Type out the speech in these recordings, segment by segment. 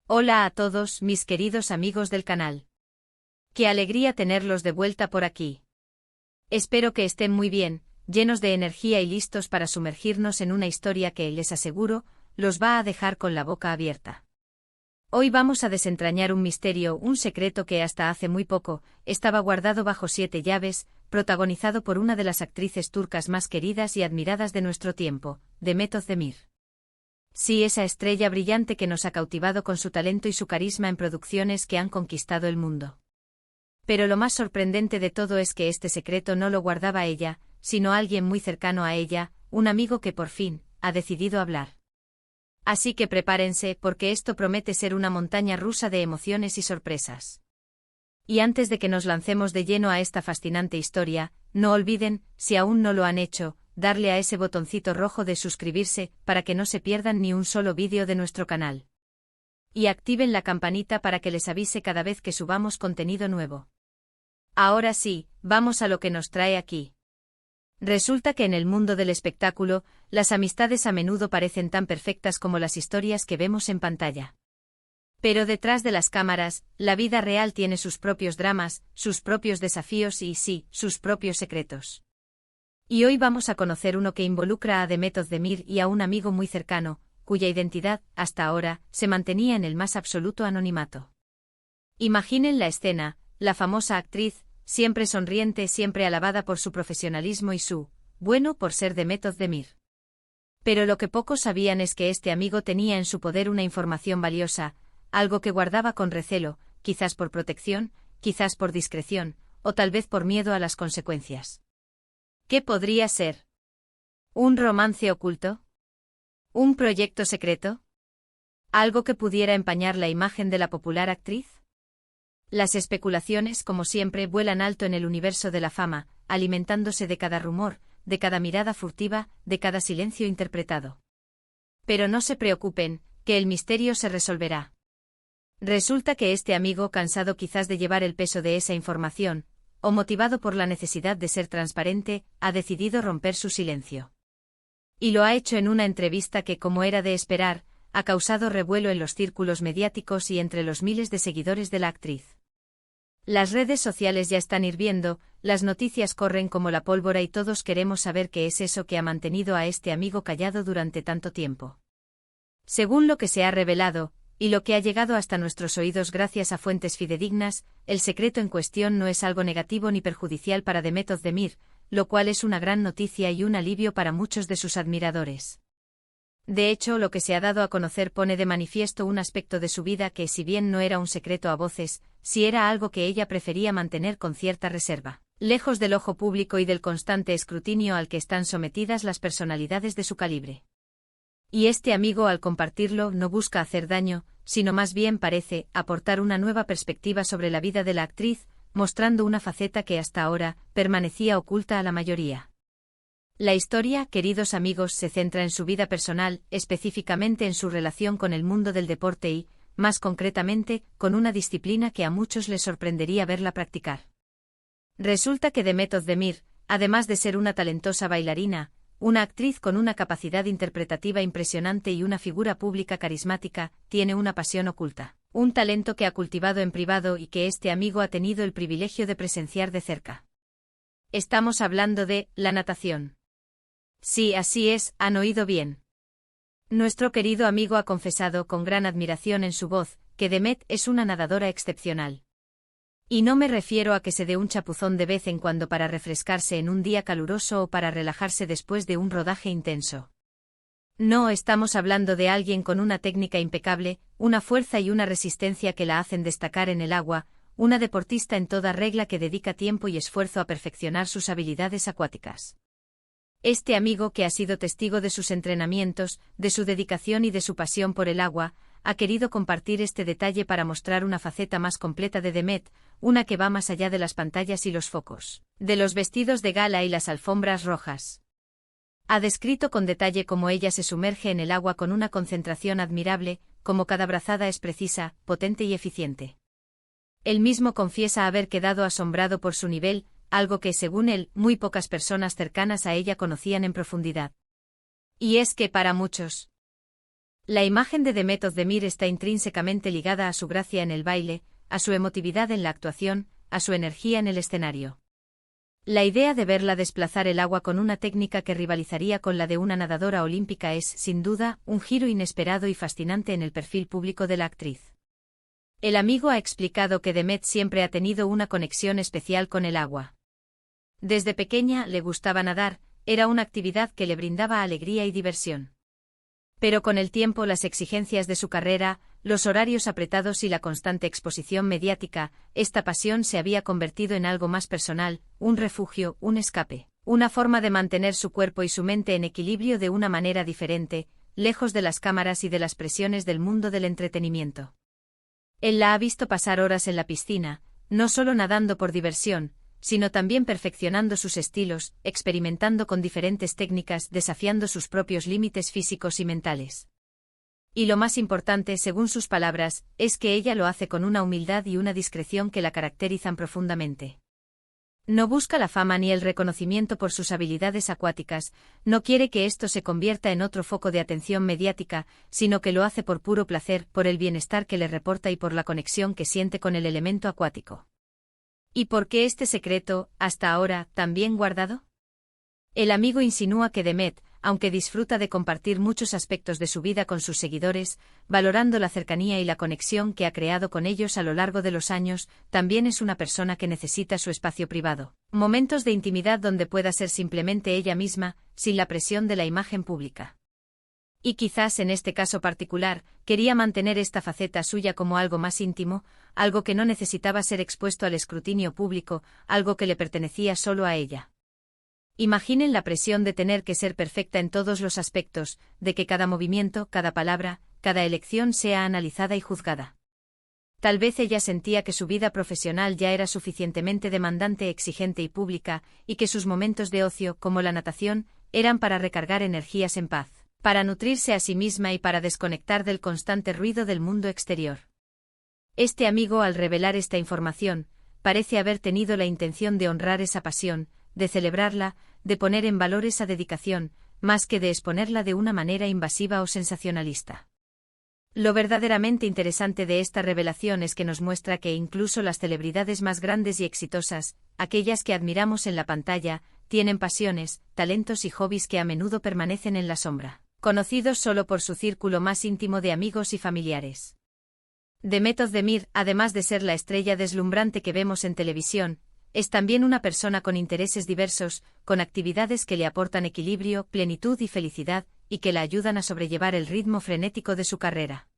Hola a todos, mis queridos amigos del canal. Qué alegría tenerlos de vuelta por aquí. Espero que estén muy bien, llenos de energía y listos para sumergirnos en una historia que, les aseguro, los va a dejar con la boca abierta. Hoy vamos a desentrañar un misterio, un secreto que hasta hace muy poco estaba guardado bajo 7 llaves, protagonizado por una de las actrices turcas más queridas y admiradas de nuestro tiempo, Demet Özdemir. Sí, esa estrella brillante que nos ha cautivado con su talento y su carisma en producciones que han conquistado el mundo. Pero lo más sorprendente de todo es que este secreto no lo guardaba ella, sino alguien muy cercano a ella, un amigo que por fin ha decidido hablar. Así que prepárense, porque esto promete ser una montaña rusa de emociones y sorpresas. Y antes de que nos lancemos de lleno a esta fascinante historia, no olviden, si aún no lo han hecho, darle a ese botoncito rojo de suscribirse para que no se pierdan ni un solo vídeo de nuestro canal. Y activen la campanita para que les avise cada vez que subamos contenido nuevo. Ahora sí, vamos a lo que nos trae aquí. Resulta que en el mundo del espectáculo, las amistades a menudo parecen tan perfectas como las historias que vemos en pantalla. Pero detrás de las cámaras, la vida real tiene sus propios dramas, sus propios desafíos y, sí, sus propios secretos. Y hoy vamos a conocer uno que involucra a Demet Özdemir y a un amigo muy cercano, cuya identidad, hasta ahora, se mantenía en el más absoluto anonimato. Imaginen la escena: la famosa actriz, siempre sonriente, siempre alabada por su profesionalismo y su, bueno por ser Demet Özdemir. Pero lo que pocos sabían es que este amigo tenía en su poder una información valiosa, algo que guardaba con recelo, quizás por protección, quizás por discreción, o tal vez por miedo a las consecuencias. ¿Qué podría ser? ¿Un romance oculto? ¿Un proyecto secreto? ¿Algo que pudiera empañar la imagen de la popular actriz? Las especulaciones, como siempre, vuelan alto en el universo de la fama, alimentándose de cada rumor, de cada mirada furtiva, de cada silencio interpretado. Pero no se preocupen, que el misterio se resolverá. Resulta que este amigo, cansado quizás de llevar el peso de esa información, o motivado por la necesidad de ser transparente, ha decidido romper su silencio. Y lo ha hecho en una entrevista que, como era de esperar, ha causado revuelo en los círculos mediáticos y entre los miles de seguidores de la actriz. Las redes sociales ya están hirviendo, las noticias corren como la pólvora y todos queremos saber qué es eso que ha mantenido a este amigo callado durante tanto tiempo. Según lo que se ha revelado, y lo que ha llegado hasta nuestros oídos gracias a fuentes fidedignas, el secreto en cuestión no es algo negativo ni perjudicial para Demet Özdemir, lo cual es una gran noticia y un alivio para muchos de sus admiradores. De hecho, lo que se ha dado a conocer pone de manifiesto un aspecto de su vida que, si bien no era un secreto a voces, sí era algo que ella prefería mantener con cierta reserva, lejos del ojo público y del constante escrutinio al que están sometidas las personalidades de su calibre. Y este amigo, al compartirlo, no busca hacer daño, sino más bien parece aportar una nueva perspectiva sobre la vida de la actriz, mostrando una faceta que hasta ahora permanecía oculta a la mayoría. La historia, queridos amigos, se centra en su vida personal, específicamente en su relación con el mundo del deporte y, más concretamente, con una disciplina que a muchos les sorprendería verla practicar. Resulta que Demet Özdemir, además de ser una talentosa bailarina, una actriz con una capacidad interpretativa impresionante y una figura pública carismática, tiene una pasión oculta, un talento que ha cultivado en privado y que este amigo ha tenido el privilegio de presenciar de cerca. Estamos hablando de la natación. Sí, así es, han oído bien. Nuestro querido amigo ha confesado con gran admiración en su voz que Demet es una nadadora excepcional. Y no me refiero a que se dé un chapuzón de vez en cuando para refrescarse en un día caluroso o para relajarse después de un rodaje intenso. No, estamos hablando de alguien con una técnica impecable, una fuerza y una resistencia que la hacen destacar en el agua, una deportista en toda regla que dedica tiempo y esfuerzo a perfeccionar sus habilidades acuáticas. Este amigo, que ha sido testigo de sus entrenamientos, de su dedicación y de su pasión por el agua, ha querido compartir este detalle para mostrar una faceta más completa de Demet, una que va más allá de las pantallas y los focos, de los vestidos de gala y las alfombras rojas. Ha descrito con detalle cómo ella se sumerge en el agua con una concentración admirable, cómo cada brazada es precisa, potente y eficiente. Él mismo confiesa haber quedado asombrado por su nivel, algo que, según él, muy pocas personas cercanas a ella conocían en profundidad. Y es que para muchos, La imagen de Demet Özdemir está intrínsecamente ligada a su gracia en el baile, a su emotividad en la actuación, a su energía en el escenario. La idea de verla desplazar el agua con una técnica que rivalizaría con la de una nadadora olímpica es, sin duda, un giro inesperado y fascinante en el perfil público de la actriz. El amigo ha explicado que Demet siempre ha tenido una conexión especial con el agua. Desde pequeña le gustaba nadar, era una actividad que le brindaba alegría y diversión. Pero con el tiempo las exigencias de su carrera, los horarios apretados y la constante exposición mediática, esta pasión se había convertido en algo más personal, un refugio, un escape, una forma de mantener su cuerpo y su mente en equilibrio de una manera diferente, lejos de las cámaras y de las presiones del mundo del entretenimiento. Él la ha visto pasar horas en la piscina, no solo nadando por diversión, sino también perfeccionando sus estilos, experimentando con diferentes técnicas, desafiando sus propios límites físicos y mentales. Y lo más importante, según sus palabras, es que ella lo hace con una humildad y una discreción que la caracterizan profundamente. No busca la fama ni el reconocimiento por sus habilidades acuáticas, no quiere que esto se convierta en otro foco de atención mediática, sino que lo hace por puro placer, por el bienestar que le reporta y por la conexión que siente con el elemento acuático. ¿Y por qué este secreto, hasta ahora, tan bien guardado? El amigo insinúa que Demet, aunque disfruta de compartir muchos aspectos de su vida con sus seguidores, valorando la cercanía y la conexión que ha creado con ellos a lo largo de los años, también es una persona que necesita su espacio privado, momentos de intimidad donde pueda ser simplemente ella misma, sin la presión de la imagen pública. Y quizás en este caso particular, quería mantener esta faceta suya como algo más íntimo, algo que no necesitaba ser expuesto al escrutinio público, algo que le pertenecía solo a ella. Imaginen la presión de tener que ser perfecta en todos los aspectos, de que cada movimiento, cada palabra, cada elección sea analizada y juzgada. Tal vez ella sentía que su vida profesional ya era suficientemente demandante, exigente y pública, y que sus momentos de ocio, como la natación, eran para recargar energías en paz, para nutrirse a sí misma y para desconectar del constante ruido del mundo exterior. Este amigo, al revelar esta información, parece haber tenido la intención de honrar esa pasión, de celebrarla, de poner en valor esa dedicación, más que de exponerla de una manera invasiva o sensacionalista. Lo verdaderamente interesante de esta revelación es que nos muestra que incluso las celebridades más grandes y exitosas, aquellas que admiramos en la pantalla, tienen pasiones, talentos y hobbies que a menudo permanecen en la sombra, conocidos solo por su círculo más íntimo de amigos y familiares. Demet Özdemir, además de ser la estrella deslumbrante que vemos en televisión, es también una persona con intereses diversos, con actividades que le aportan equilibrio, plenitud y felicidad, y que la ayudan a sobrellevar el ritmo frenético de su carrera.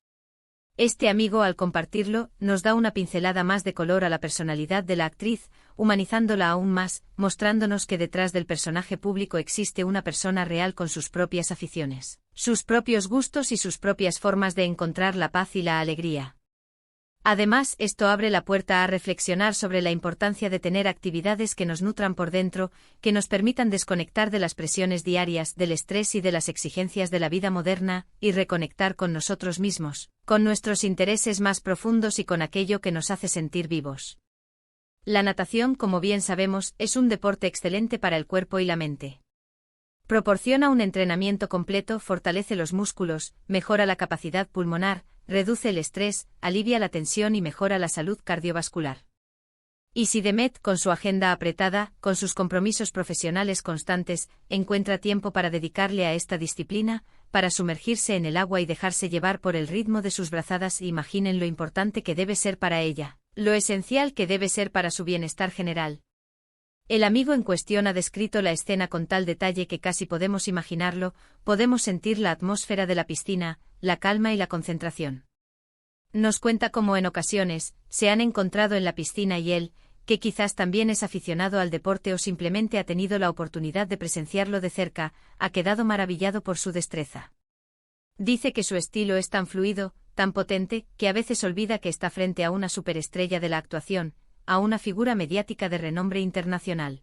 Este amigo, al compartirlo, nos da una pincelada más de color a la personalidad de la actriz, humanizándola aún más, mostrándonos que detrás del personaje público existe una persona real con sus propias aficiones, sus propios gustos y sus propias formas de encontrar la paz y la alegría. Además, esto abre la puerta a reflexionar sobre la importancia de tener actividades que nos nutran por dentro, que nos permitan desconectar de las presiones diarias, del estrés y de las exigencias de la vida moderna, y reconectar con nosotros mismos, con nuestros intereses más profundos y con aquello que nos hace sentir vivos. La natación, como bien sabemos, es un deporte excelente para el cuerpo y la mente. Proporciona un entrenamiento completo, fortalece los músculos, mejora la capacidad pulmonar, reduce el estrés, alivia la tensión y mejora la salud cardiovascular. Y si Demet, con su agenda apretada, con sus compromisos profesionales constantes, encuentra tiempo para dedicarle a esta disciplina, para sumergirse en el agua y dejarse llevar por el ritmo de sus brazadas, imaginen lo importante que debe ser para ella, lo esencial que debe ser para su bienestar general. El amigo en cuestión ha descrito la escena con tal detalle que casi podemos imaginarlo, podemos sentir la atmósfera de la piscina, la calma y la concentración. Nos cuenta cómo en ocasiones, se han encontrado en la piscina y él, que quizás también es aficionado al deporte o simplemente ha tenido la oportunidad de presenciarlo de cerca, ha quedado maravillado por su destreza. Dice que su estilo es tan fluido, tan potente, que a veces olvida que está frente a una superestrella de la actuación, a una figura mediática de renombre internacional.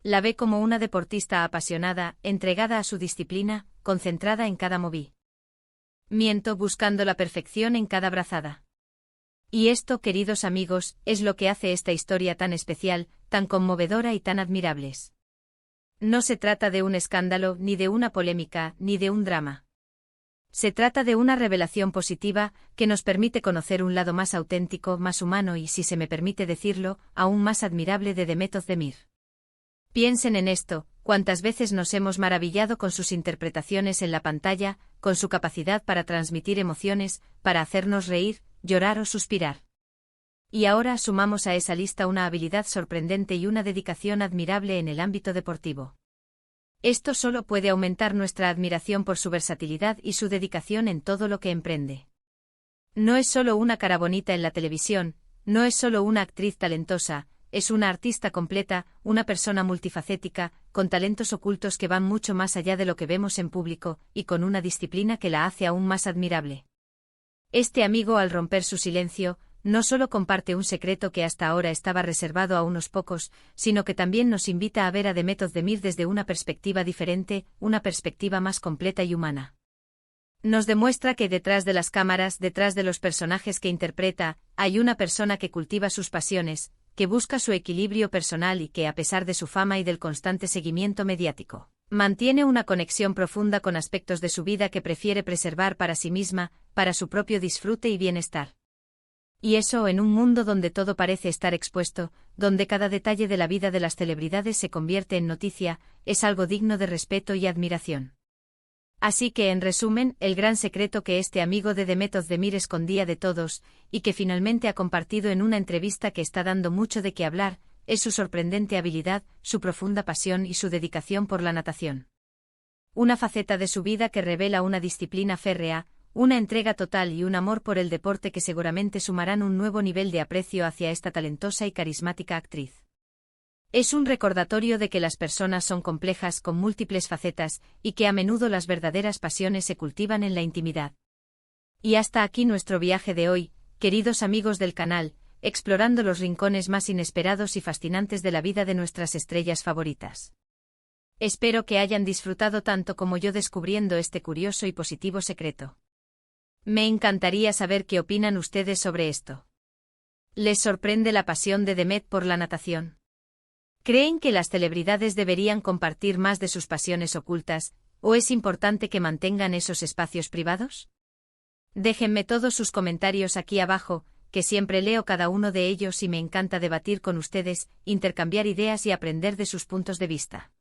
La ve como una deportista apasionada, entregada a su disciplina, concentrada en cada movimiento, buscando la perfección en cada brazada. Y esto, queridos amigos, es lo que hace esta historia tan especial, tan conmovedora y tan admirables. No se trata de un escándalo, ni de una polémica, ni de un drama. Se trata de una revelación positiva que nos permite conocer un lado más auténtico, más humano y, si se me permite decirlo, aún más admirable de Demet Özdemir. Piensen en esto, cuántas veces nos hemos maravillado con sus interpretaciones en la pantalla, con su capacidad para transmitir emociones, para hacernos reír, llorar o suspirar. Y ahora sumamos a esa lista una habilidad sorprendente y una dedicación admirable en el ámbito deportivo. Esto solo puede aumentar nuestra admiración por su versatilidad y su dedicación en todo lo que emprende. No es solo una cara bonita en la televisión, no es solo una actriz talentosa, es una artista completa, una persona multifacética, con talentos ocultos que van mucho más allá de lo que vemos en público, y con una disciplina que la hace aún más admirable. Este amigo, al romper su silencio, no solo comparte un secreto que hasta ahora estaba reservado a unos pocos, sino que también nos invita a ver a Demet Özdemir desde una perspectiva diferente, una perspectiva más completa y humana. Nos demuestra que detrás de las cámaras, detrás de los personajes que interpreta, hay una persona que cultiva sus pasiones, que busca su equilibrio personal y que, a pesar de su fama y del constante seguimiento mediático, mantiene una conexión profunda con aspectos de su vida que prefiere preservar para sí misma, para su propio disfrute y bienestar. Y eso en un mundo donde todo parece estar expuesto, donde cada detalle de la vida de las celebridades se convierte en noticia, es algo digno de respeto y admiración. Así que, en resumen, el gran secreto que este amigo de Demet Özdemir escondía de todos, y que finalmente ha compartido en una entrevista que está dando mucho de qué hablar, es su sorprendente habilidad, su profunda pasión y su dedicación por la natación. Una faceta de su vida que revela una disciplina férrea, una entrega total y un amor por el deporte que seguramente sumarán un nuevo nivel de aprecio hacia esta talentosa y carismática actriz. Es un recordatorio de que las personas son complejas con múltiples facetas y que a menudo las verdaderas pasiones se cultivan en la intimidad. Y hasta aquí nuestro viaje de hoy, queridos amigos del canal, explorando los rincones más inesperados y fascinantes de la vida de nuestras estrellas favoritas. Espero que hayan disfrutado tanto como yo descubriendo este curioso y positivo secreto. Me encantaría saber qué opinan ustedes sobre esto. ¿Les sorprende la pasión de Demet por la natación? ¿Creen que las celebridades deberían compartir más de sus pasiones ocultas, o es importante que mantengan esos espacios privados? Déjenme todos sus comentarios aquí abajo, que siempre leo cada uno de ellos y me encanta debatir con ustedes, intercambiar ideas y aprender de sus puntos de vista.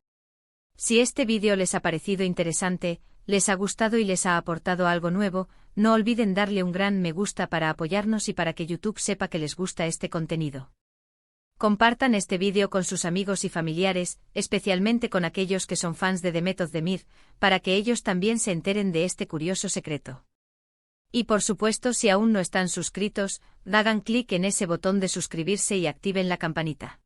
Si este vídeo les ha parecido interesante, les ha gustado y les ha aportado algo nuevo, no olviden darle un gran me gusta para apoyarnos y para que YouTube sepa que les gusta este contenido. Compartan este vídeo con sus amigos y familiares, especialmente con aquellos que son fans de Demet Özdemir, para que ellos también se enteren de este curioso secreto. Y por supuesto, si aún no están suscritos, hagan clic en ese botón de suscribirse y activen la campanita.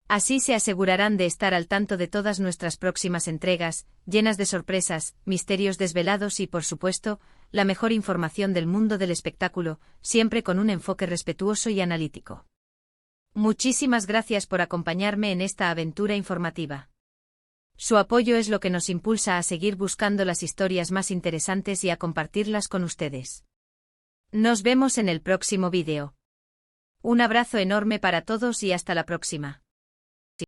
Así se asegurarán de estar al tanto de todas nuestras próximas entregas, llenas de sorpresas, misterios desvelados y, por supuesto, la mejor información del mundo del espectáculo, siempre con un enfoque respetuoso y analítico. Muchísimas gracias por acompañarme en esta aventura informativa. Su apoyo es lo que nos impulsa a seguir buscando las historias más interesantes y a compartirlas con ustedes. Nos vemos en el próximo vídeo. Un abrazo enorme para todos y hasta la próxima.